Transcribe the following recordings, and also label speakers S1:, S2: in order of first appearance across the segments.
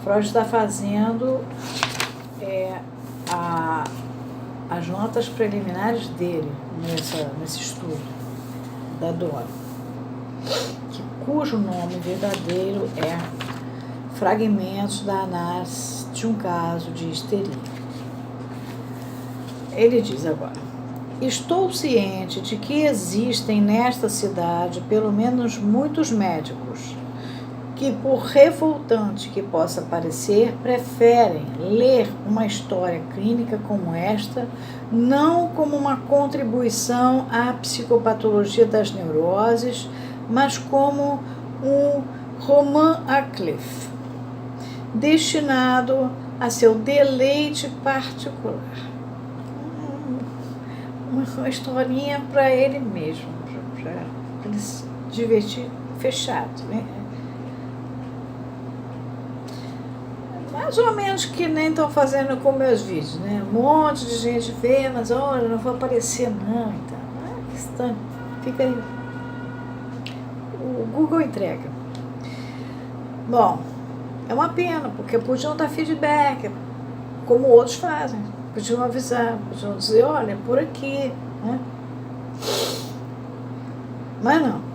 S1: Freud está fazendo as notas preliminares dele nesse estudo da dor, cujo nome verdadeiro é Fragmentos da Análise de um Caso de Histeria. Ele diz agora: estou ciente de que existem nesta cidade pelo menos muitos médicos que, por revoltante que possa parecer, preferem ler uma história clínica como esta, não como uma contribuição à psicopatologia das neuroses, mas como um roman à clef, destinado a seu deleite particular. Uma historinha para ele mesmo, para ele se divertir fechado, né? Mais ou menos que nem estão fazendo com meus vídeos, né? Um monte de gente vê, mas olha, não vou aparecer não, então. Fica aí. O Google entrega. Bom, é uma pena, porque podiam dar feedback, como outros fazem. Podiam avisar, podiam dizer, olha, por aqui, né? Mas não.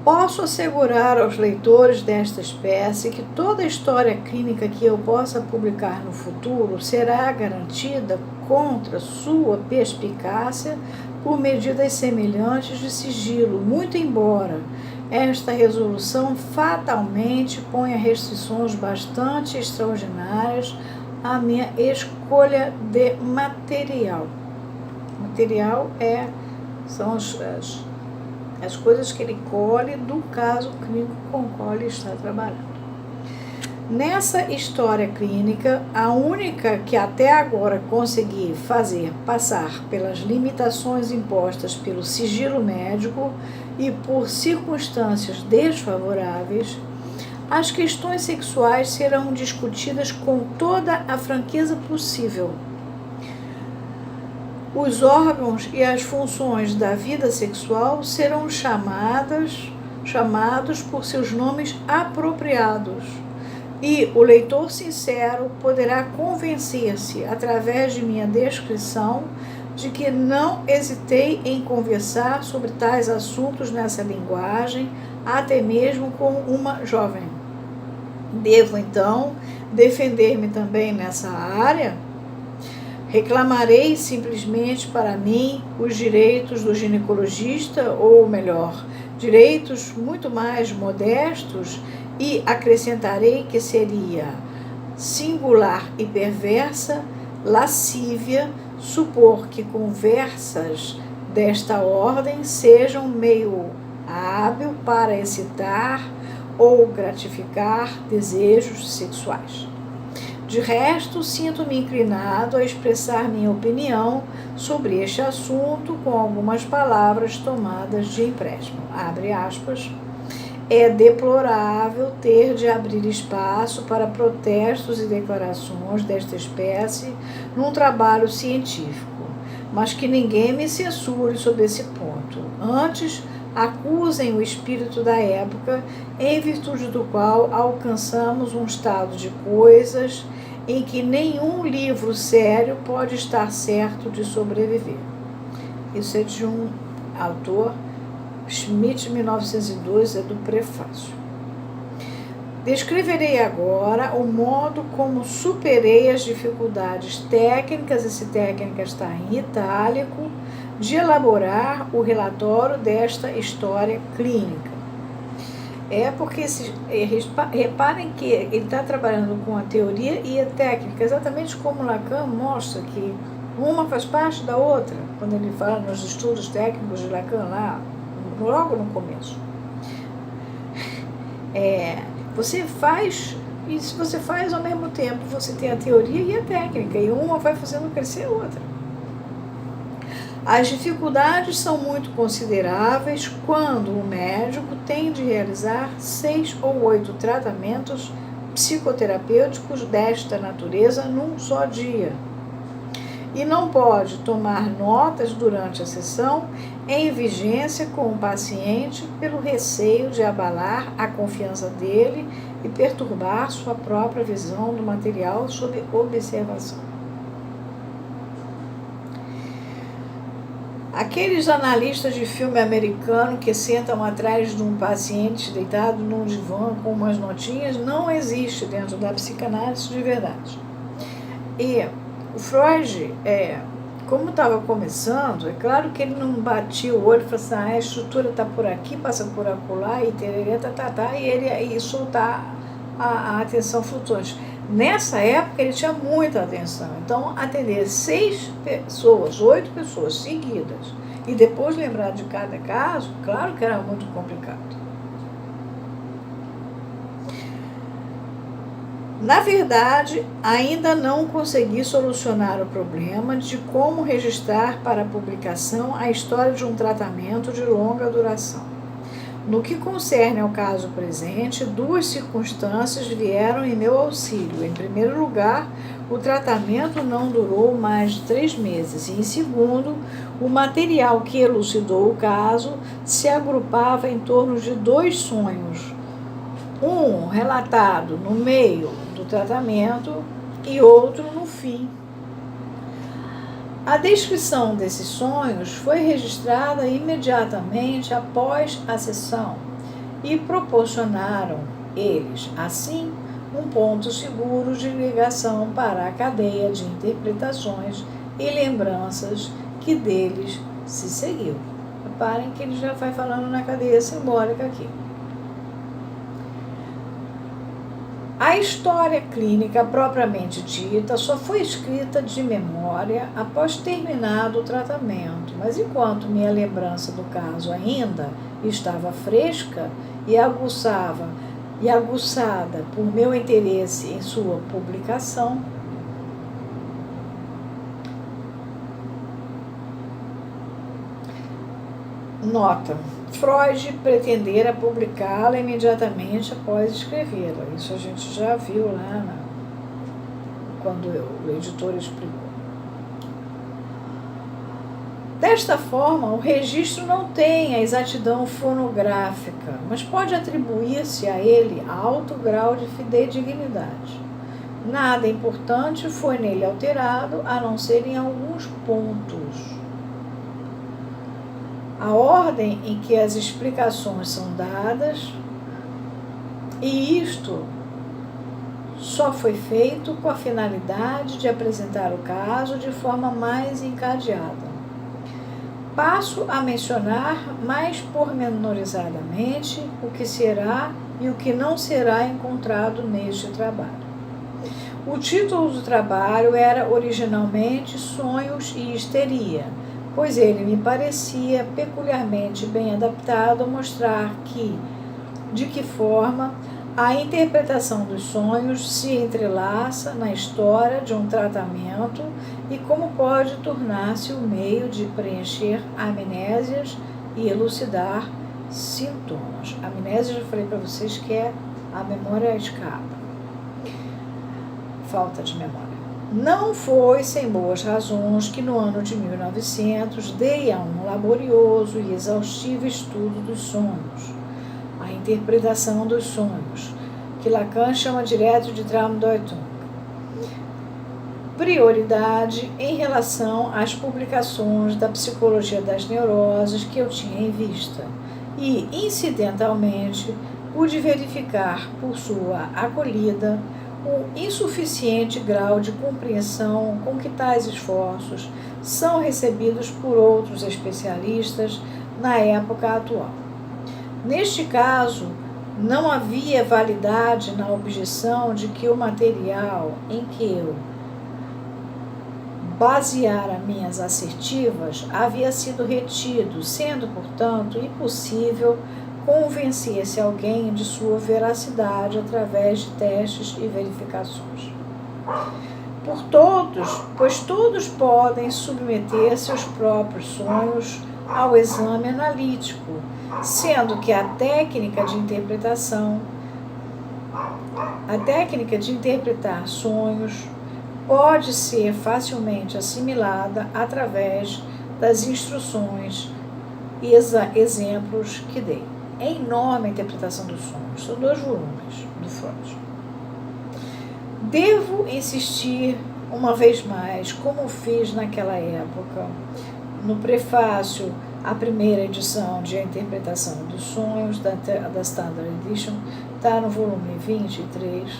S1: Posso assegurar aos leitores desta espécie que toda história clínica que eu possa publicar no futuro será garantida contra sua perspicácia por medidas semelhantes de sigilo, muito embora esta resolução fatalmente ponha restrições bastante extraordinárias à minha escolha de material. Material são as coisas que ele colhe do caso clínico com o qual ele está trabalhando. Nessa história clínica, a única que até agora consegui fazer passar pelas limitações impostas pelo sigilo médico e por circunstâncias desfavoráveis, as questões sexuais serão discutidas com toda a franqueza possível. Os órgãos e as funções da vida sexual serão chamados por seus nomes apropriados, e o leitor sincero poderá convencer-se, através de minha descrição, de que não hesitei em conversar sobre tais assuntos nessa linguagem, até mesmo com uma jovem. Devo, então, defender-me também nessa área? Reclamarei simplesmente para mim os direitos do ginecologista, ou melhor, direitos muito mais modestos, e acrescentarei que seria singular e perversa, lascívia, supor que conversas desta ordem sejam meio hábil para excitar ou gratificar desejos sexuais. De resto, sinto-me inclinado a expressar minha opinião sobre este assunto com algumas palavras tomadas de empréstimo. Abre aspas. É deplorável ter de abrir espaço para protestos e declarações desta espécie num trabalho científico, mas que ninguém me censure sobre esse ponto. Antes, acusem o espírito da época, em virtude do qual alcançamos um estado de coisas em que nenhum livro sério pode estar certo de sobreviver. Isso é de um autor, Schmidt, 1902, é do prefácio. Descreverei agora o modo como superei as dificuldades técnicas, esse técnica está em itálico, de elaborar o relatório desta história clínica. Porque reparem que ele está trabalhando com a teoria e a técnica, exatamente como Lacan mostra que uma faz parte da outra, quando ele fala nos estudos técnicos de Lacan lá, logo no começo. Você faz, e se você faz ao mesmo tempo, você tem a teoria e a técnica, e uma vai fazendo crescer a outra. As dificuldades são muito consideráveis quando o médico tem de realizar 6 ou 8 tratamentos psicoterapêuticos desta natureza num só dia. E não pode tomar notas durante a sessão em vigência com o paciente pelo receio de abalar a confiança dele e perturbar sua própria visão do material sob observação. Aqueles analistas de filme americano que sentam atrás de um paciente deitado num divã com umas notinhas não existe dentro da psicanálise de verdade. E o Freud, como estava começando, é claro que ele não batia o olho e falava assim, a estrutura está por aqui, passa por acolá, e tererê, e ele ia soltar a atenção flutuante. Nessa época ele tinha muita atenção, então atender 6 pessoas, 8 pessoas seguidas e depois lembrar de cada caso, claro que era muito complicado. Na verdade, ainda não consegui solucionar o problema de como registrar para a publicação a história de um tratamento de longa duração. No que concerne ao caso presente, 2 circunstâncias vieram em meu auxílio. Em primeiro lugar, o tratamento não durou mais de 3 meses. E, em segundo, o material que elucidou o caso se agrupava em torno de 2 sonhos. Um relatado no meio do tratamento e outro no fim. A descrição desses sonhos foi registrada imediatamente após a sessão e proporcionaram eles, assim, um ponto seguro de ligação para a cadeia de interpretações e lembranças que deles se seguiu. Reparem que ele já vai falando na cadeia simbólica aqui. A história clínica propriamente dita só foi escrita de memória após terminado o tratamento, mas enquanto minha lembrança do caso ainda estava fresca e aguçada por meu interesse em sua publicação, nota. Freud pretendera publicá-la imediatamente após escrevê-la. Isso a gente já viu lá quando o editor explicou. Desta forma, o registro não tem a exatidão fonográfica, mas pode atribuir-se a ele alto grau de fidedignidade. Nada importante foi nele alterado, a não ser em alguns pontos. A ordem em que as explicações são dadas, e isto só foi feito com a finalidade de apresentar o caso de forma mais encadeada. Passo a mencionar mais pormenorizadamente o que será e o que não será encontrado neste trabalho. O título do trabalho era originalmente Sonhos e Histeria, pois ele me parecia peculiarmente bem adaptado a mostrar de que forma a interpretação dos sonhos se entrelaça na história de um tratamento e como pode tornar-se o meio de preencher amnésias e elucidar sintomas. A amnésia, já falei para vocês que é a memória escapa, falta de memória. Não foi sem boas razões que no ano de 1900 dei a um laborioso e exaustivo estudo dos sonhos, a interpretação dos sonhos, que Lacan chama direto de Traumdeutung, prioridade em relação às publicações da psicologia das neuroses que eu tinha em vista e, incidentalmente, pude verificar por sua acolhida o insuficiente grau de compreensão com que tais esforços são recebidos por outros especialistas na época atual. Neste caso, não havia validade na objeção de que o material em que eu baseara minhas assertivas havia sido retido, sendo, portanto, impossível convencer-se alguém de sua veracidade através de testes e verificações. Pois todos podem submeter seus próprios sonhos ao exame analítico, sendo que a técnica de interpretar sonhos pode ser facilmente assimilada através das instruções e exemplos que dei. É enorme a interpretação dos sonhos, são 2 volumes do Freud. Devo insistir uma vez mais, como fiz naquela época, no prefácio à primeira edição de A Interpretação dos Sonhos, da Standard Edition, está no volume 23,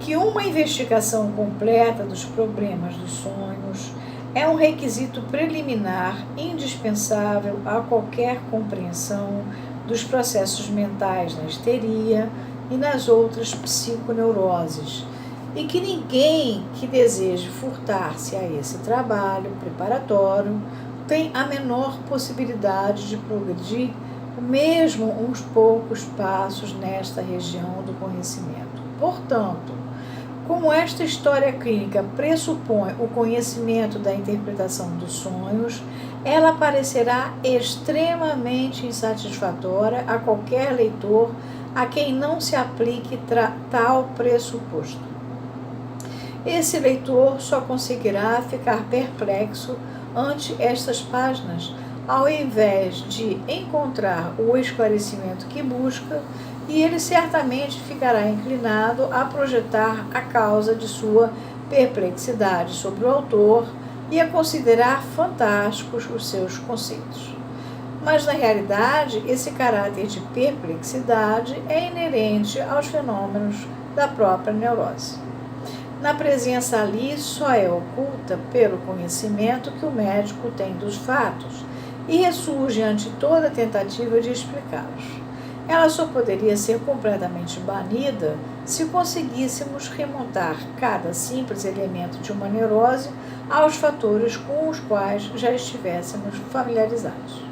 S1: que uma investigação completa dos problemas dos sonhos é um requisito preliminar indispensável a qualquer compreensão dos processos mentais na histeria e nas outras psiconeuroses, e que ninguém que deseje furtar-se a esse trabalho preparatório tem a menor possibilidade de progredir mesmo uns poucos passos nesta região do conhecimento. Portanto, como esta história clínica pressupõe o conhecimento da interpretação dos sonhos, ela parecerá extremamente insatisfatória a qualquer leitor a quem não se aplique tal pressuposto. Esse leitor só conseguirá ficar perplexo ante estas páginas, ao invés de encontrar o esclarecimento que busca, e ele certamente ficará inclinado a projetar a causa de sua perplexidade sobre o autor e a considerar fantásticos os seus conceitos. Mas, na realidade, esse caráter de perplexidade é inerente aos fenômenos da própria neurose. Na presença ali só é oculta pelo conhecimento que o médico tem dos fatos e ressurge ante toda tentativa de explicá-los. Ela só poderia ser completamente banida se conseguíssemos remontar cada simples elemento de uma neurose aos fatores com os quais já estivéssemos familiarizados.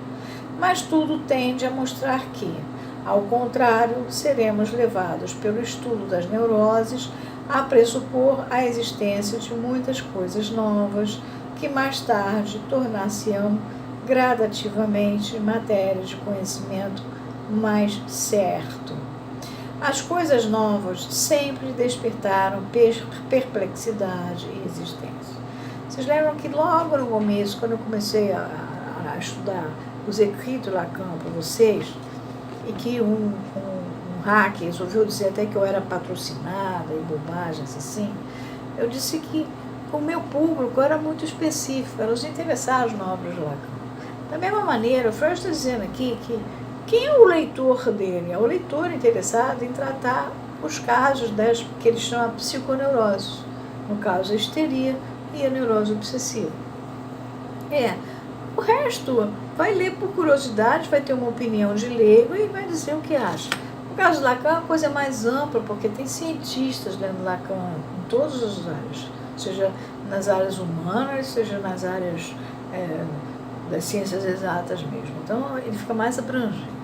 S1: Mas tudo tende a mostrar que, ao contrário, seremos levados pelo estudo das neuroses a pressupor a existência de muitas coisas novas que mais tarde tornar-se-ão gradativamente matéria de conhecimento mais certo. As coisas novas sempre despertaram perplexidade e existência. Vocês lembram que logo no começo, quando eu comecei a estudar os Écrits de Lacan para vocês, e que um hacker resolveu dizer até que eu era patrocinada e bobagens assim, eu disse que o meu público era muito específico, eram os interessados na obra de Lacan. Da mesma maneira, o Freud está dizendo aqui que quem é o leitor dele? É o leitor interessado em tratar os casos das que ele chama psiconeuroses, no caso a histeria e a neurose obsessiva. O resto vai ler por curiosidade, vai ter uma opinião de leigo e vai dizer o que acha. No caso de Lacan, a coisa é mais ampla, porque tem cientistas lendo Lacan em todas as áreas, seja nas áreas humanas, seja nas áreas das ciências exatas mesmo. Então, ele fica mais abrangente.